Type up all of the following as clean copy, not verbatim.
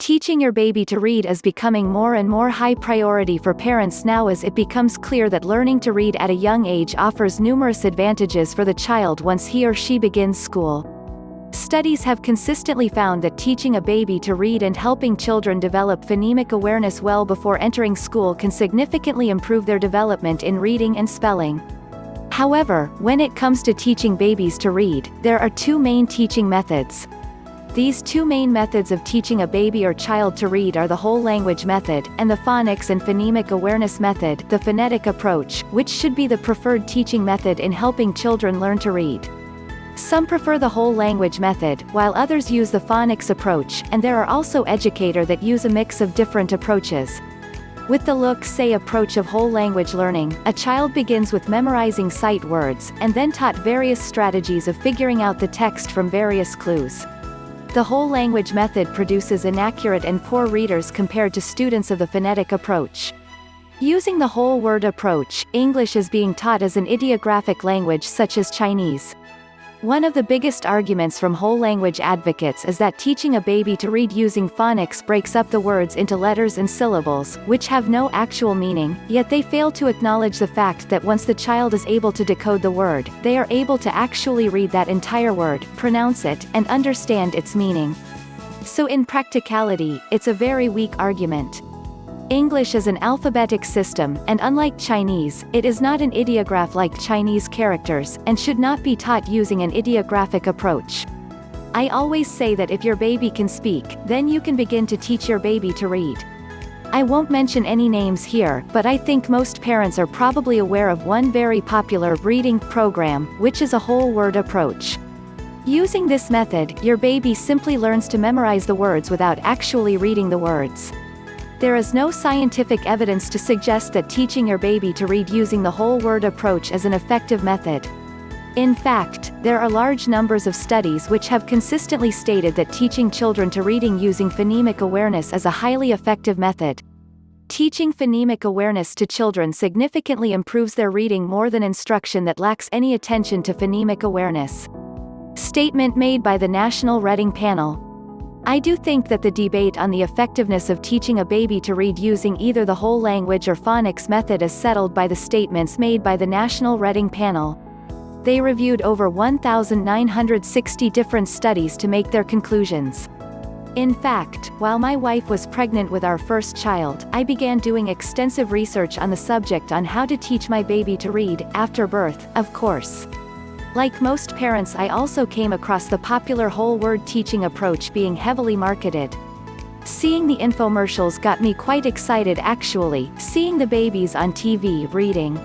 Teaching your baby to read is becoming more and more high priority for parents now, as it becomes clear that learning to read at a young age offers numerous advantages for the child once he or she begins school. Studies have consistently found that teaching a baby to read and helping children develop phonemic awareness well before entering school can significantly improve their development in reading and spelling. However, when it comes to teaching babies to read, there are two main teaching methods. These two main methods of teaching a baby or child to read are the whole language method, and the phonics and phonemic awareness method, the phonetic approach, which should be the preferred teaching method in helping children learn to read. Some prefer the whole language method, while others use the phonics approach, and there are also educator that use a mix of different approaches. With the look-say approach of whole language learning, a child begins with memorizing sight words, and then taught various strategies of figuring out the text from various clues. The whole language method produces inaccurate and poor readers compared to students of the phonetic approach. Using the whole word approach, English is being taught as an ideographic language such as Chinese. One of the biggest arguments from whole language advocates is that teaching a baby to read using phonics breaks up the words into letters and syllables, which have no actual meaning, yet they fail to acknowledge the fact that once the child is able to decode the word, they are able to actually read that entire word, pronounce it, and understand its meaning. So in practicality, it's a very weak argument. English is an alphabetic system, and unlike Chinese, it is not an ideograph like Chinese characters, and should not be taught using an ideographic approach. I always say that if your baby can speak, then you can begin to teach your baby to read. I won't mention any names here, but I think most parents are probably aware of one very popular reading program, which is a whole word approach. Using this method, your baby simply learns to memorize the words without actually reading the words. There is no scientific evidence to suggest that teaching your baby to read using the whole word approach is an effective method. In fact, there are large numbers of studies which have consistently stated that teaching children to reading using phonemic awareness is a highly effective method. Teaching phonemic awareness to children significantly improves their reading more than instruction that lacks any attention to phonemic awareness. Statement made by the National Reading Panel. I do think that the debate on the effectiveness of teaching a baby to read using either the whole language or phonics method is settled by the statements made by the National Reading Panel. They reviewed over 1,960 different studies to make their conclusions. In fact, while my wife was pregnant with our first child, I began doing extensive research on the subject on how to teach my baby to read, after birth, of course. Like most parents, I also came across the popular whole word teaching approach being heavily marketed. Seeing the infomercials got me quite excited, actually, seeing the babies on TV reading.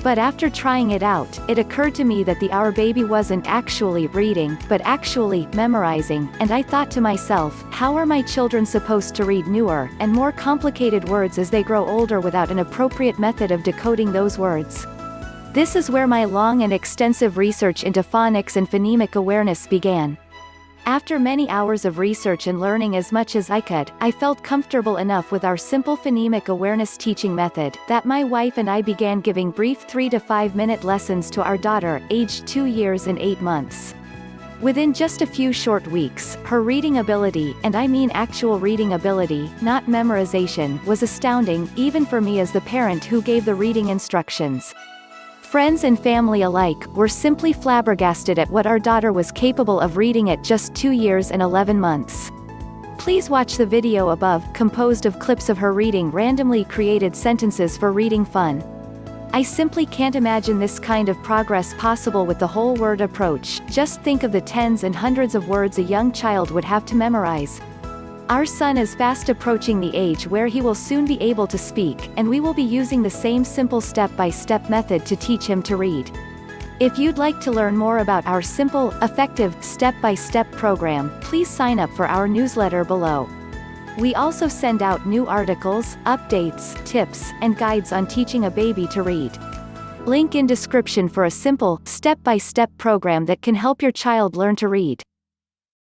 But after trying it out, it occurred to me that our baby wasn't actually reading, but actually memorizing, and I thought to myself, how are my children supposed to read newer, and more complicated words as they grow older without an appropriate method of decoding those words? This is where my long and extensive research into phonics and phonemic awareness began. After many hours of research and learning as much as I could, I felt comfortable enough with our simple phonemic awareness teaching method, that my wife and I began giving brief 3 to 5 minute lessons to our daughter, aged 2 years and 8 months. Within just a few short weeks, her reading ability, and I mean actual reading ability, not memorization, was astounding, even for me as the parent who gave the reading instructions. Friends and family alike were simply flabbergasted at what our daughter was capable of reading at just 2 years and 11 months. Please watch the video above, composed of clips of her reading randomly created sentences for reading fun. I simply can't imagine this kind of progress possible with the whole word approach. Just think of the tens and hundreds of words a young child would have to memorize. Our son is fast approaching the age where he will soon be able to speak, and we will be using the same simple step-by-step method to teach him to read. If you'd like to learn more about our simple, effective, step-by-step program, please sign up for our newsletter below. We also send out new articles, updates, tips, and guides on teaching a baby to read. Link in description for a simple, step-by-step program that can help your child learn to read.